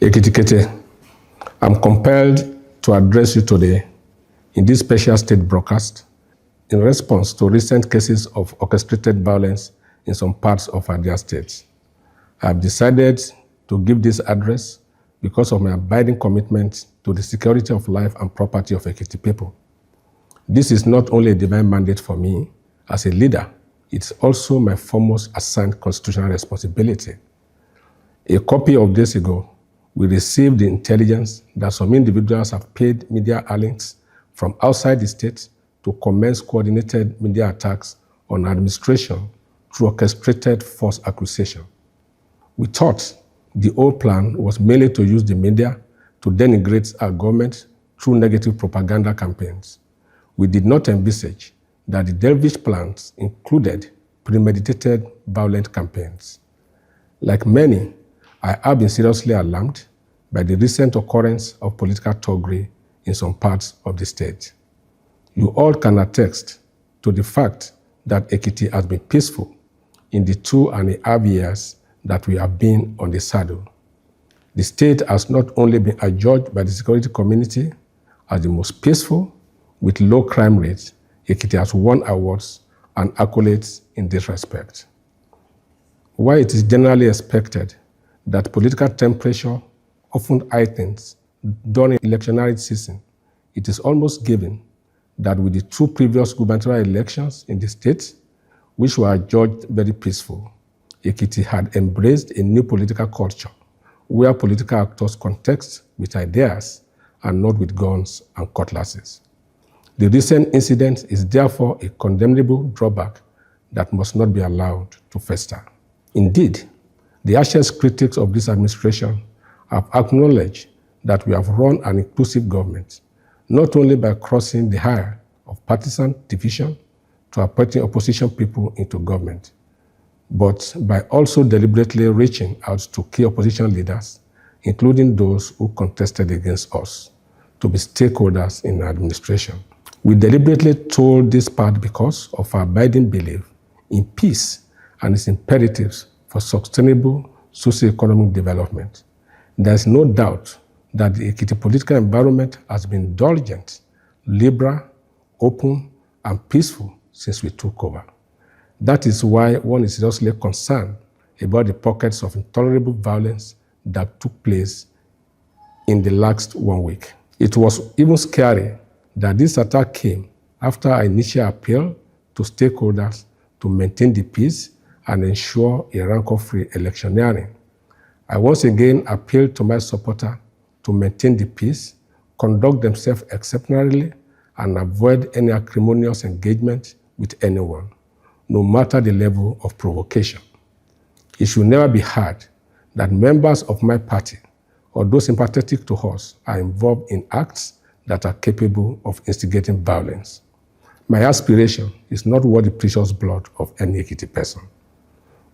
Ekiti, I'm compelled to address you today in this special state broadcast in response to recent cases of orchestrated violence in some parts of our state. I have decided to give this address because of my abiding commitment to the security of life and property of Ekiti people. This is not only a divine mandate for me as a leader, it's also my foremost assigned constitutional responsibility. A couple of days ago, we received the intelligence that some individuals have paid media aliens from outside the state to commence coordinated media attacks on administration through orchestrated false accusation. We thought the old plan was merely to use the media to denigrate our government through negative propaganda campaigns. We did not envisage that the devilish plans included premeditated violent campaigns. Like many, I have been seriously alarmed by the recent occurrence of political thuggery in some parts of the state. You all can attest to the fact that Ekiti has been peaceful in the 2.5 years that we have been on the saddle. The state has not only been adjudged by the security community as the most peaceful with low crime rates, Ekiti has won awards and accolades in this respect. While it is generally expected that political temperature often heightens during electionary season, it is almost given that with the two previous gubernatorial elections in the state, which were judged very peaceful, Ekiti had embraced a new political culture where political actors contest with ideas and not with guns and cutlasses. The recent incident is therefore a condemnable drawback that must not be allowed to fester. Indeed, the harshest critics of this administration have acknowledged that we have run an inclusive government, not only by crossing the line of partisan division to appointing opposition people into government, but by also deliberately reaching out to key opposition leaders, including those who contested against us, to be stakeholders in our administration. We deliberately told this part because of our abiding belief in peace and its imperatives for sustainable socio-economic development. There is no doubt that the Ekiti political environment has been indulgent, liberal, open, and peaceful since we took over. That is why one is seriously concerned about the pockets of intolerable violence that took place in the last 1 week. It was even scary that this attack came after our initial appeal to stakeholders to maintain the peace and ensure a rancor-free electioneering. I once again appeal to my supporters to maintain the peace, conduct themselves exceptionally, and avoid any acrimonious engagement with anyone, no matter the level of provocation. It should never be heard that members of my party or those sympathetic to us are involved in acts that are capable of instigating violence. My aspiration is not worth the precious blood of any Ekiti person.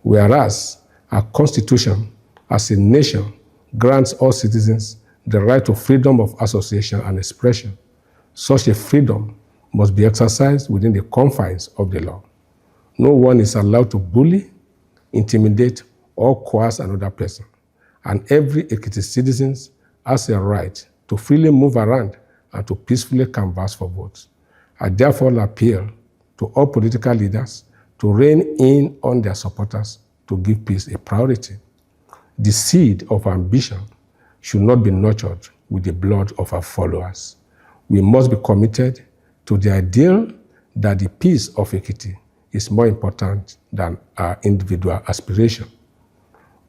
Whereas our Constitution as a nation grants all citizens the right to freedom of association and expression, such a freedom must be exercised within the confines of the law. No one is allowed to bully, intimidate, or coerce another person, and every Ekiti citizen has a right to freely move around and to peacefully canvass for votes. I therefore appeal to all political leaders to rein in on their supporters to give peace a priority. The seed of ambition should not be nurtured with the blood of our followers. We must be committed to the ideal that the peace of Ekiti is more important than our individual aspiration.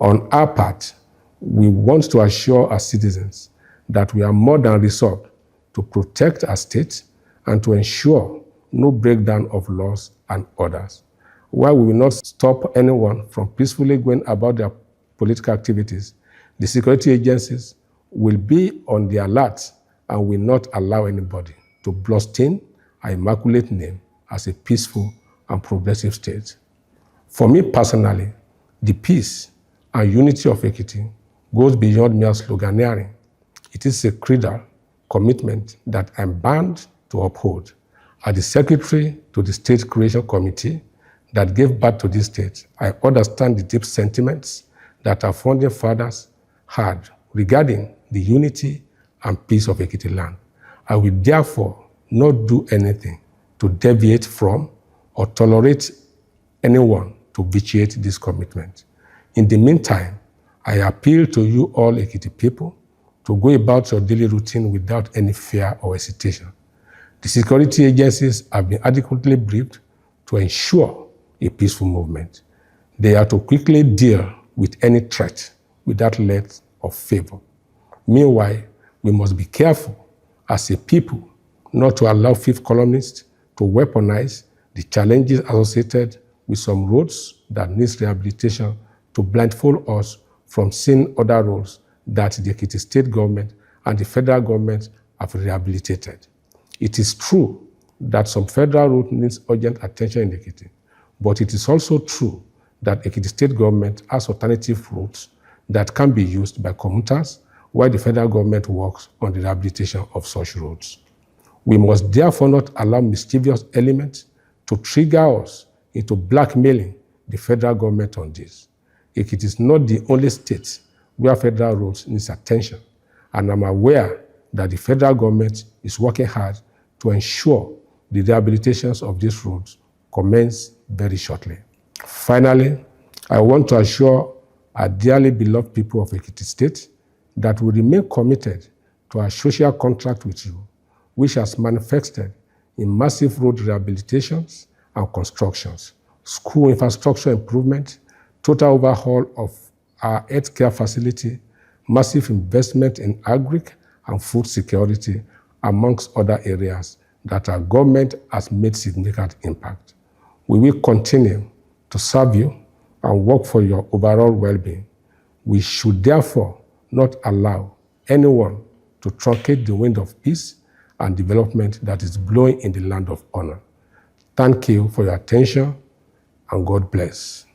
On our part, we want to assure our citizens that we are more than resolved to protect our state and to ensure no breakdown of laws and orders. While we will not stop anyone from peacefully going about their political activities, the security agencies will be on the alert and will not allow anybody to bloodstain our immaculate name as a peaceful and progressive state. For me personally, the peace and unity of Ekiti goes beyond mere sloganeering. It is a creedal commitment that I'm bound to uphold. As the secretary to the State Creation Committee that gave birth to this state, I understand the deep sentiments that our founding fathers had regarding the unity and peace of Ekiti land. I will therefore not do anything to deviate from or tolerate anyone to vitiate this commitment. In the meantime, I appeal to you all Ekiti people to go about your daily routine without any fear or hesitation. The security agencies have been adequately briefed to ensure a peaceful movement. They are to quickly deal with any threat without let of favor. Meanwhile, we must be careful as a people not to allow fifth columnists to weaponize the challenges associated with some roads that need rehabilitation to blindfold us from seeing other roads that the Ekiti State government and the federal government have rehabilitated. It is true that some federal road needs urgent attention in Ekiti, but it is also true that Ekiti State government has alternative routes that can be used by commuters while the federal government works on the rehabilitation of such roads. We must therefore not allow mischievous elements to trigger us into blackmailing the federal government on this. Ekiti is not the only state where federal roads needs attention, and I'm aware that the federal government is working hard to ensure the rehabilitations of these roads commence very shortly. Finally, I want to assure our dearly beloved people of Ekiti State that we remain committed to our social contract with you, which has manifested in massive road rehabilitations and constructions, school infrastructure improvement, total overhaul of our healthcare facility, massive investment in agri and food security, amongst other areas that our government has made significant impact. We will continue to serve you and work for your overall well-being. We should therefore not allow anyone to truncate the wind of peace and development that is blowing in the land of honor. Thank you for your attention, and God bless.